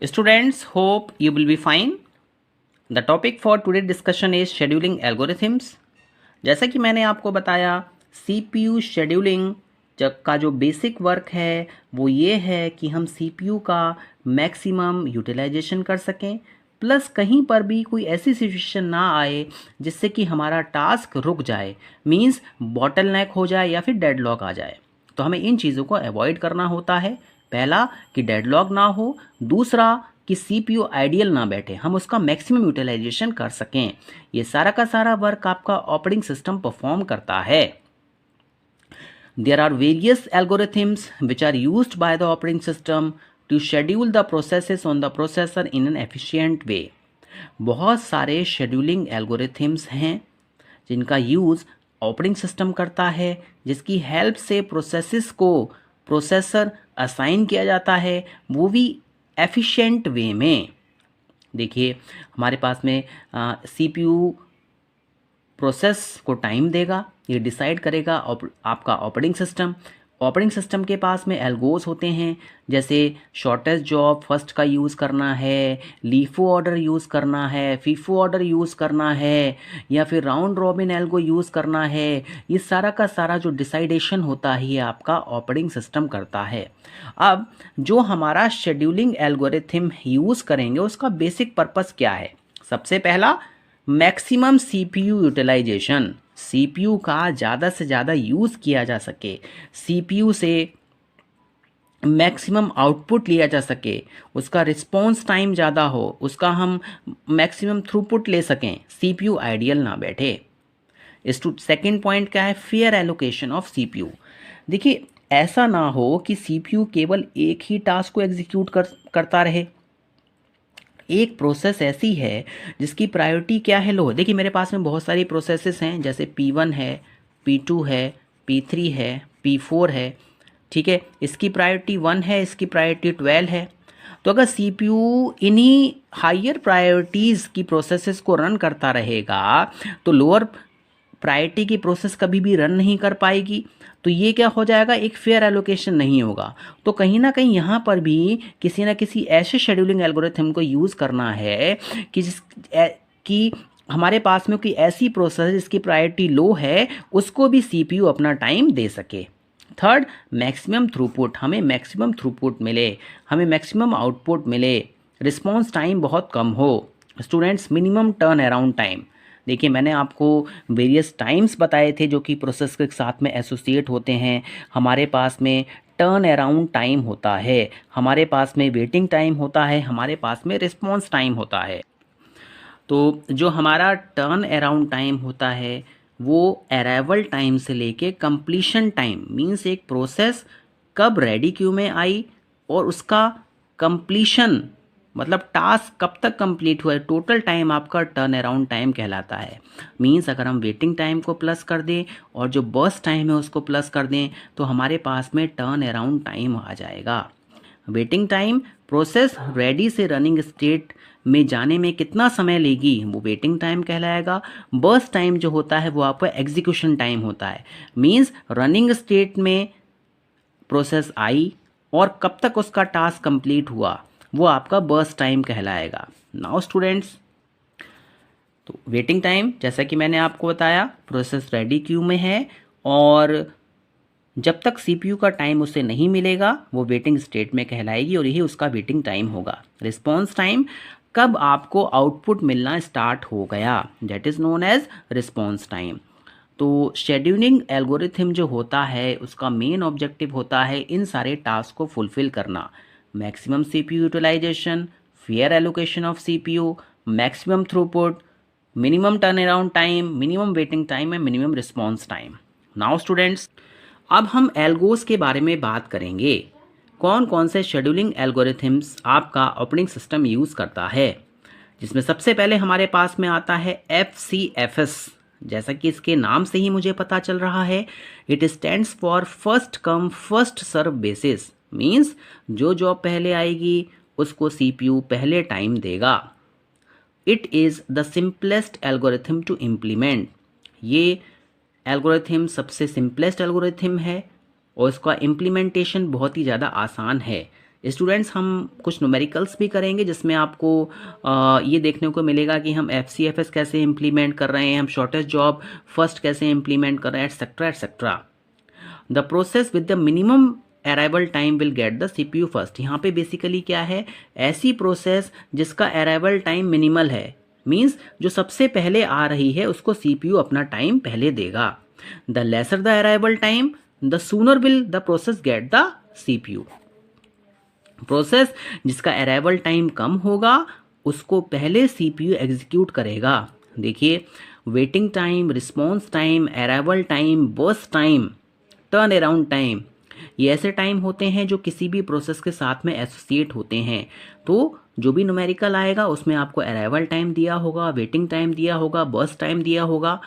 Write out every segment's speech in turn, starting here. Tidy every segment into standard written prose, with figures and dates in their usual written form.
Students, hope you will be fine. The topic for today's discussion is scheduling algorithms. जैसा कि मैंने आपको बताया, CPU शेड्यूलिंग का जो बेसिक वर्क है वो ये है कि हम CPU का मैक्सिमम यूटिलाइजेशन कर सकें, प्लस कहीं पर भी कोई ऐसी सिचुएशन ना आए जिससे कि हमारा टास्क रुक जाए, मींस बॉटलनेक हो जाए या फिर डेडलॉक आ जाए। तो हमें इन चीज़ों को अवॉइड करना होता है। पहला कि डेडलॉक ना हो, दूसरा कि CPU आइडियल ना बैठे, हम उसका मैक्सिमम यूटिलाइजेशन कर सकें। ये सारा का सारा वर्क आपका ऑपरेटिंग सिस्टम परफॉर्म करता है। There are various algorithms which are used by the operating system to schedule the processes on the processor in an efficient way. बहुत सारे शेड्यूलिंग एल्गोरिथम्स हैं जिनका यूज़ ऑपरेटिंग सिस्टम करता है, जिसकी हेल्प से प्रोसेसेस को प्रोसेसर असाइन किया जाता है, वो भी एफिशिएंट वे में। देखिए, हमारे पास में CPU प्रोसेस को टाइम देगा, ये डिसाइड करेगा आपका ऑपरेटिंग सिस्टम के पास में एल्गोज होते हैं, जैसे शॉर्टेस्ट जॉब फर्स्ट का यूज़ करना है, लीफो ऑर्डर यूज़ करना है, फीफो ऑर्डर यूज़ करना है, या फिर राउंड रॉबिन एल्गो यूज़ करना है। ये सारा का सारा जो डिसाइडेशन होता है ये आपका ऑपरेटिंग सिस्टम करता है। अब जो हमारा शेड्यूलिंग एल्गोरिथम यूज़ करेंगे उसका बेसिक पर्पस क्या है? सबसे पहला, मैक्सिमम CPU यूटिलाइजेशन, CPU का ज़्यादा से ज़्यादा यूज़ किया जा सके, CPU से मैक्सिमम आउटपुट लिया जा सके, उसका रिस्पॉन्स टाइम ज़्यादा हो, उसका हम मैक्सिमम थ्रूपुट ले सकें, CPU आइडियल ना बैठे। सेकेंड पॉइंट क्या है? Fair allocation of CPU। देखिए, ऐसा ना हो कि CPU केवल एक ही टास्क को एग्जीक्यूट करता रहे। एक प्रोसेस ऐसी है जिसकी प्रायोरिटी क्या है, लो। देखिए, मेरे पास में बहुत सारी प्रोसेसेस हैं, जैसे P1 है, P2 है, P3 है, P4 है, ठीक है। इसकी प्रायोरिटी 1 है, इसकी प्रायोरिटी 12 है। तो अगर CPU इन्हीं हायर प्रायोरिटीज़ की प्रोसेसेस को रन करता रहेगा तो लोअर प्रायोरिटी की प्रोसेस कभी भी रन नहीं कर पाएगी। तो ये क्या हो जाएगा? एक फेयर एलोकेशन नहीं होगा। तो कहीं ना कहीं यहाँ पर भी किसी ना किसी ऐसे शेड्यूलिंग एल्गोरिथम को यूज़ करना है कि हमारे पास में कोई ऐसी प्रोसेस जिसकी प्रायोरिटी लो है उसको भी CPU अपना टाइम दे सके। थर्ड, मैक्सिमम थ्रूपुट, हमें मैक्सिमम थ्रूपुट मिले, हमें मैक्सिमम आउटपुट मिले, रिस्पॉन्स टाइम बहुत कम हो। Students, minimum turn around time. देखिए, मैंने आपको वेरियस टाइम्स बताए थे जो कि प्रोसेस के साथ में एसोसिएट होते हैं। हमारे पास में टर्न अराउंड टाइम होता है, हमारे पास में वेटिंग टाइम होता है, हमारे पास में रिस्पॉन्स टाइम होता है। तो जो हमारा टर्न अराउंड टाइम होता है वो अराइवल टाइम से लेके कंप्लीशन टाइम, मींस एक प्रोसेस कब रेडी क्यू में आई और उसका कंप्लीशन मतलब टास्क कब तक कंप्लीट हुआ है, टोटल टाइम आपका टर्न अराउंड टाइम कहलाता है। मींस अगर हम वेटिंग टाइम को प्लस कर दें और जो बर्स्ट टाइम है उसको प्लस कर दें तो हमारे पास में टर्न अराउंड टाइम आ जाएगा। वेटिंग टाइम, प्रोसेस रेडी से रनिंग स्टेट में जाने में कितना समय लेगी वो वेटिंग टाइम कहलाएगा। बर्स्ट टाइम जो होता है वो आपका एग्जीक्यूशन टाइम होता है, मींस रनिंग स्टेट में प्रोसेस आई और कब तक उसका टास्क कंप्लीट हुआ वो आपका बर्स्ट टाइम कहलाएगा। नाउ स्टूडेंट्स, तो वेटिंग टाइम जैसा कि मैंने आपको बताया, प्रोसेस रेडी क्यू में है और जब तक CPU का टाइम उसे नहीं मिलेगा वो वेटिंग स्टेट में कहलाएगी और यही उसका वेटिंग टाइम होगा। रिस्पॉन्स टाइम, कब आपको आउटपुट मिलना स्टार्ट हो गया, that is known as response time. तो शेड्यूलिंग एल्गोरिथम जो होता है उसका मेन ऑब्जेक्टिव होता है इन सारे टास्क को फुलफिल करना। Maximum CPU utilisation, fair allocation of CPU, maximum throughput, minimum turn around time, minimum waiting time and minimum response time. Now students, अब हम एल्गोस के बारे में बात करेंगे। कौन कौन से शेड्यूलिंग एल्गोरिथम्स आपका ऑपरेटिंग सिस्टम यूज़ करता है, जिसमें सबसे पहले हमारे पास में आता है FCFS। जैसा कि इसके नाम से ही मुझे पता चल रहा है, it stands for first come first serve basis, means जो जॉब पहले आएगी उसको CPU पहले टाइम देगा। It is the simplest algorithm to implement. ये एल्गोरिथम सबसे सिंपलेस्ट एल्गोरिथम है और इसका इम्प्लीमेंटेशन बहुत ही ज़्यादा आसान है। स्टूडेंट्स हम कुछ न्यूमेरिकल्स भी करेंगे जिसमें आपको ये देखने को मिलेगा कि हम FCFS कैसे इम्प्लीमेंट कर रहे हैं, हम शॉर्टेस्ट जॉब फर्स्ट कैसे इम्प्लीमेंट कर रहे हैं, etcetera etcetera. The process with the minimum arrival time will get the CPU first. यहाँ पे बेसिकली क्या है, ऐसी प्रोसेस जिसका अराइवल टाइम मिनिमल है, मीन्स जो सबसे पहले आ रही है उसको CPU अपना टाइम पहले देगा। The lesser the arrival time the sooner will the process get the CPU। Process जिसका अराइवल टाइम कम होगा उसको पहले CPU एग्जीक्यूट करेगा। देखिए, waiting time, response time, arrival time, burst time, turn around time, ये ऐसे टाइम होते हैं जो किसी भी प्रोसेस के साथ में एसोसिएट होते हैं। तो जो भी न्यूमेरिकल आएगा उसमें आपको अराइवल टाइम दिया होगा, वेटिंग टाइम दिया होगा, बर्स्ट टाइम दिया होगा।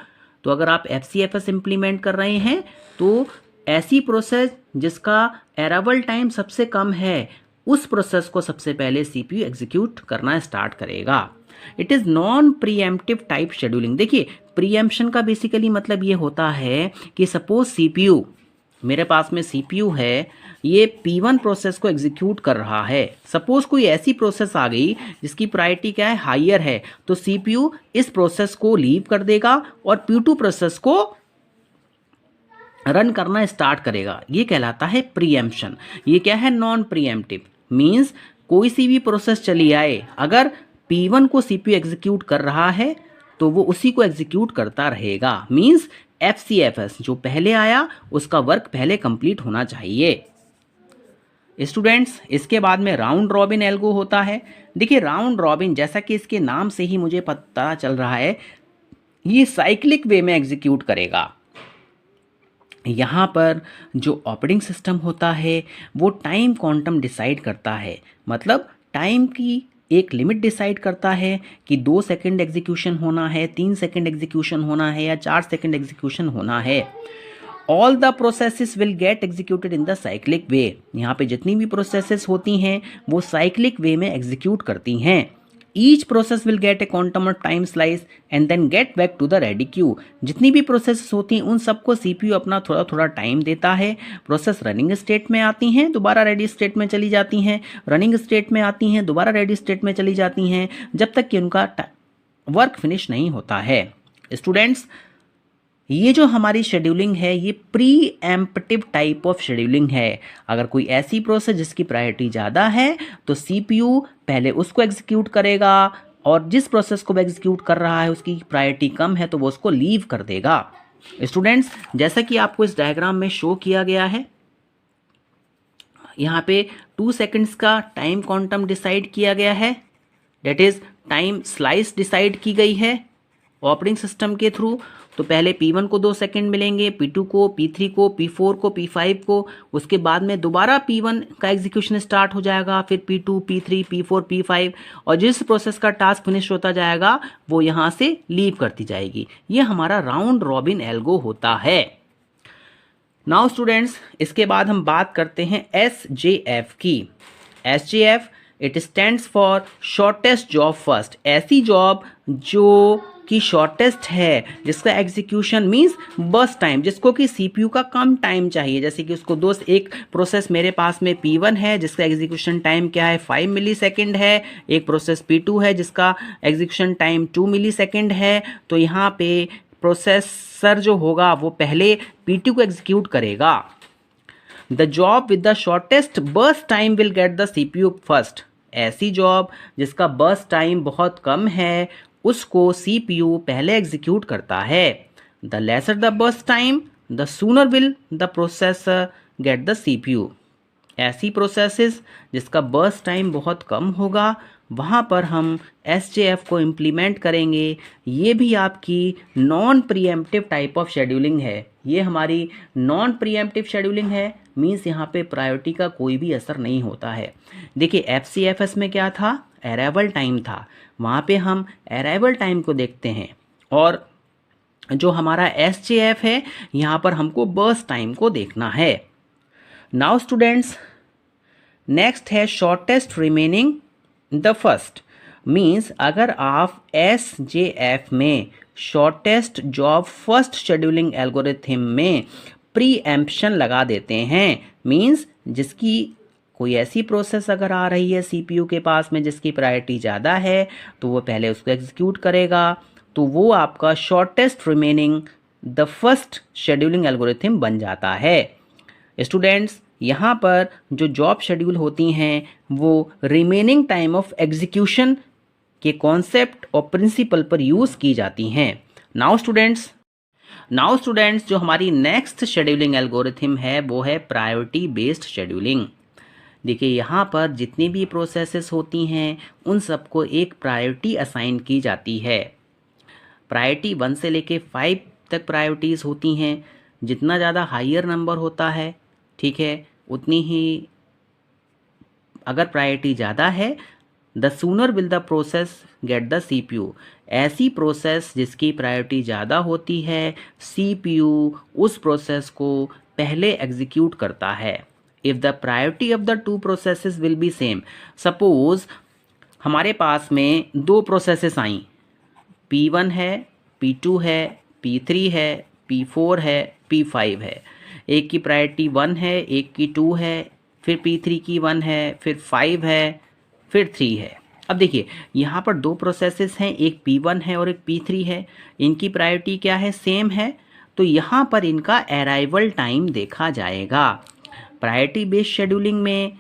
तो अगर आप FCFS इम्प्लीमेंट कर रहे हैं तो ऐसी प्रोसेस जिसका अराइवल टाइम सबसे कम है उस प्रोसेस को सबसे पहले CPU एग्जीक्यूट करना स्टार्ट करेगा। It is non pre-emptive type scheduling. देखिए, प्रीएम्प्शन का बेसिकली मतलब ये होता है कि सपोज CPU, मेरे पास में CPU है, ये P1 प्रोसेस को एग्जीक्यूट कर रहा है। सपोज कोई ऐसी प्रोसेस आ गई जिसकी प्रायोरिटी क्या है, हायर है, तो CPU इस प्रोसेस को लीव कर देगा और P2 प्रोसेस को रन करना स्टार्ट करेगा। ये कहलाता है प्रीएम्प्शन। ये क्या है, नॉन प्रीएम्प्टिव। मीन्स कोई सी भी प्रोसेस चली आए, अगर P1 को CPU एग्जीक्यूट कर रहा है तो वो उसी को एग्जीक्यूट करता रहेगा। मीन्स FCFS जो पहले आया उसका वर्क पहले कंप्लीट होना चाहिए। स्टूडेंट्स, इसके बाद में राउंड रॉबिन एल्गो होता है। देखिए, राउंड रॉबिन जैसा कि इसके नाम से ही मुझे पता चल रहा है, ये साइक्लिक वे में एग्जीक्यूट करेगा। यहाँ पर जो ऑपरेटिंग सिस्टम होता है वो टाइम क्वांटम डिसाइड करता है, मतलब टाइम की एक लिमिट डिसाइड करता है कि 2 सेकंड एग्जीक्यूशन होना है, 3 सेकंड एग्जीक्यूशन होना है या 4 सेकंड एग्जीक्यूशन होना है। All the processes will get executed in the cyclic way. यहाँ पे जितनी भी प्रोसेसेस होती हैं वो साइक्लिक वे में एग्जीक्यूट करती हैं। Each process will get a quantum of time slice and then get back to the ready queue. जितनी भी प्रोसेस होती हैं उन सबको CPU अपना थोड़ा थोड़ा टाइम देता है। प्रोसेस रनिंग स्टेट में आती हैं, दोबारा रेडी स्टेट में चली जाती हैं, रनिंग स्टेट में आती हैं, दोबारा रेडी स्टेट में चली जाती हैं, जब तक कि उनका वर्क फिनिश नहीं होता है। स्टूडेंट्स, ये जो हमारी शेड्यूलिंग है ये pre emptive type of scheduling है। अगर कोई ऐसी प्रोसेस जिसकी प्रायोरिटी ज़्यादा है तो CPU पहले उसको एग्जीक्यूट करेगा और जिस प्रोसेस को एग्जीक्यूट कर रहा है उसकी प्रायोरिटी कम है तो वो उसको लीव कर देगा। स्टूडेंट्स, जैसा कि आपको इस डायग्राम में शो किया गया है, यहाँ पे 2 सेकंड्स का टाइम क्वांटम डिसाइड किया गया है, that is time slice decide की गई है ऑपरेटिंग सिस्टम के थ्रू। तो पहले P1 को 2 सेकंड मिलेंगे, P2 को, P3 को, P4 को, P5 को, उसके बाद में दोबारा P1 का एग्जीक्यूशन स्टार्ट हो जाएगा, फिर P2, P3, P4, P5, और जिस प्रोसेस का टास्क फिनिश होता जाएगा वो यहाँ से लीव करती जाएगी। ये हमारा राउंड रॉबिन एल्गो होता है। नाउ स्टूडेंट्स, इसके बाद हम बात करते हैं SJF की। SJF it stands for shortest job first. ऐसी जॉब जो कि शॉर्टेस्ट है, जिसका एग्जीक्यूशन मींस बर्स्ट टाइम, जिसको कि CPU का कम टाइम चाहिए। जैसे कि उसको दोस्त, एक प्रोसेस मेरे पास में P1 है जिसका एग्जीक्यूशन टाइम क्या है, 5 मिली सेकेंड है। एक प्रोसेस P2 है जिसका एग्जीक्यूशन टाइम 2 मिली सेकेंड है। तो यहाँ पे प्रोसेसर जो होगा वो पहले P2 को एग्जीक्यूट करेगा। The job with the shortest burst time will get the CPU first. ऐसी जॉब जिसका बर्स्ट टाइम बहुत कम है उसको CPU पहले एग्जीक्यूट करता है। The lesser the burst time the sooner will the processor get the CPU। ऐसी प्रोसेसेस जिसका बर्स्ट टाइम बहुत कम होगा वहाँ पर हम SJF को इम्प्लीमेंट करेंगे। ये भी आपकी non pre-emptive type of scheduling है। ये हमारी नॉन प्रीएम्प्टिव शेड्यूलिंग है, मीन्स यहाँ पे प्रायोरिटी का कोई भी असर नहीं होता है। देखिए, FCFS में क्या था, अराइवल टाइम था, वहाँ पे हम अराइवल टाइम को देखते हैं, और जो हमारा SJF है यहाँ पर हमको बर्स्ट टाइम को देखना है। नाउ स्टूडेंट्स, नेक्स्ट है shortest remaining the first. Means अगर आप SJF में shortest job first scheduling algorithm में प्री एम्प्शन लगा देते हैं, मीन्स जिसकी कोई ऐसी प्रोसेस अगर आ रही है सीपीयू के पास में जिसकी प्रायोरिटी ज़्यादा है तो वो पहले उसको एग्जीक्यूट करेगा, तो वो आपका shortest remaining the first scheduling algorithm बन जाता है। स्टूडेंट्स, यहाँ पर जो जॉब शेड्यूल होती हैं वो रिमेनिंग टाइम ऑफ एग्जीक्यूशन के कॉन्सेप्ट और प्रिंसिपल पर यूज़ की जाती हैं। नाउ स्टूडेंट्स जो हमारी नेक्स्ट शेड्यूलिंग एल्गोरिथम है वो है प्रायोरिटी बेस्ड शेड्यूलिंग। देखिए यहाँ पर जितनी भी प्रोसेसेस होती हैं उन सबको एक प्रायोरिटी असाइन की जाती है। प्रायोरिटी 1 से लेके 5 तक प्रायोरिटीज़ होती हैं। जितना ज़्यादा हायर नंबर होता है, ठीक है, उतनी ही अगर प्रायोरिटी ज़्यादा है, the sooner will the process get the CPU. ऐसी प्रोसेस जिसकी प्रायोरिटी ज़्यादा होती है, सीपीयू उस प्रोसेस को पहले एग्जीक्यूट करता है। If the priority of the two processes will be same, suppose हमारे पास में 2 प्रोसेसेस आई, P1 है, P2 है, P3 है, P4 है, P5 है। एक की प्रायोरिटी 1 है, एक की 2 है, फिर P3 की 1 है, फिर 5 है, फिर 3 है। अब देखिए यहाँ पर 2 प्रोसेसेस हैं, एक P1 है और एक P3 है। इनकी प्रायोरिटी क्या है? सेम है। तो यहाँ पर इनका अराइवल टाइम देखा जाएगा। प्रायोरिटी बेस्ड शेड्यूलिंग में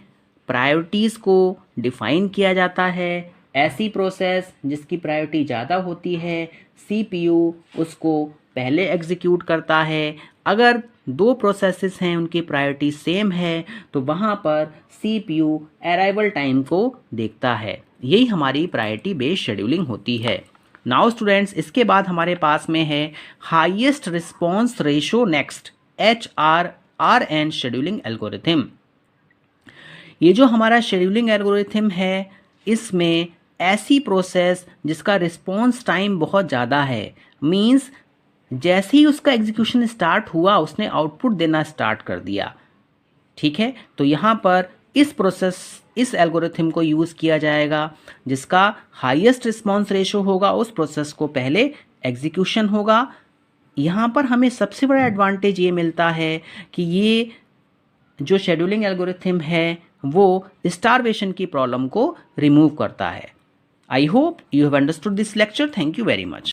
प्रायोरिटीज़ को डिफाइन किया जाता है। ऐसी प्रोसेस जिसकी प्रायोरिटी ज़्यादा होती है, सीपीयू उसको पहले एग्जीक्यूट करता है। अगर 2 प्रोसेसेस हैं उनकी प्रायोरिटी सेम है तो वहाँ पर सीपीयू अराइवल टाइम को देखता है। यही हमारी प्रायोरिटी बेस्ड शेड्यूलिंग होती है। नाउ स्टूडेंट्स, इसके बाद हमारे पास में है highest response ratio next, HRRN scheduling algorithm. ये जो हमारा शेड्यूलिंग एल्गोरिथम है इसमें ऐसी प्रोसेस जिसका रिस्पॉन्स टाइम बहुत ज़्यादा है, मींस जैसे ही उसका एग्जीक्यूशन स्टार्ट हुआ उसने आउटपुट देना स्टार्ट कर दिया, ठीक है। तो यहाँ पर इस एल्गोरिथम को यूज़ किया जाएगा। जिसका हाईएस्ट रिस्पॉन्स रेशो होगा उस प्रोसेस को पहले एग्जीक्यूशन होगा। यहाँ पर हमें सबसे बड़ा एडवांटेज ये मिलता है कि ये जो शेड्यूलिंग एल्गोरिथम है वो स्टारवेशन की प्रॉब्लम को रिमूव करता है। I hope you have understood this lecture. Thank you very much.